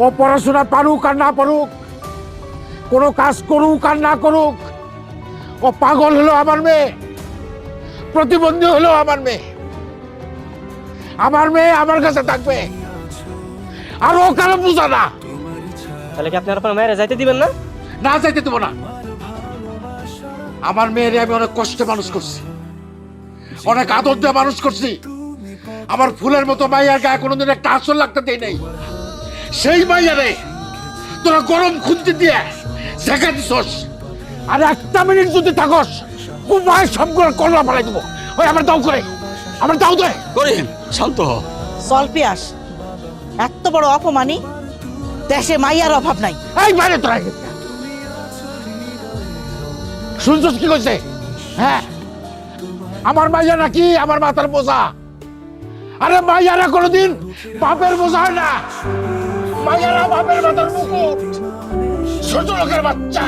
ও পড়াশোনা পারুক আর না পারুক, কোনো কাজ করুক আর না করুক, ও পাগল হলো আমার মেয়ে, প্রতিবন্ধী হলো আমার মেয়ে। আমার মেয়ে আমার কাছে থাকবে, আর ও কারো বুঝা না। তাহলে কি আপনি আপনার মেয়েরা যাইতে দিবেন না? না যাইতে দেবো না। আমার মেয়েরে আমি অনেক কষ্টে মানুষ করছি, অনেক আদর দিয়ে মানুষ করছি। আমার ফুলের মতো মাইয়ার গায়ে কোনোদিন একটা আসল লাগতে দেই নাই। সেই মাইয়ারে তোরা গরম খুঁজতে দিয়ে শেখা দিছস। আর একটা মিনিট যদি থাকস, উপায় সবগুলো কল্লা ফেলাই দেবো। ওই আমার দাও করে, আমার দাও দে। করিম শান্ত হ। চল পিয়াস, এত বড় অপমানি দেশে মাইয়ার অভাব নাই। এই বাইরে তোরা শুনছস কি কইছে? হ্যাঁ, আমার মাইয়া নাকি আমার মাথার বোঝা। আরে মাইয়ারা কোনোদিন বাপের বোঝা হয় না, মাইয়ারা বাপের মাথার মুকুট। ছোট লোকের বাচ্চা।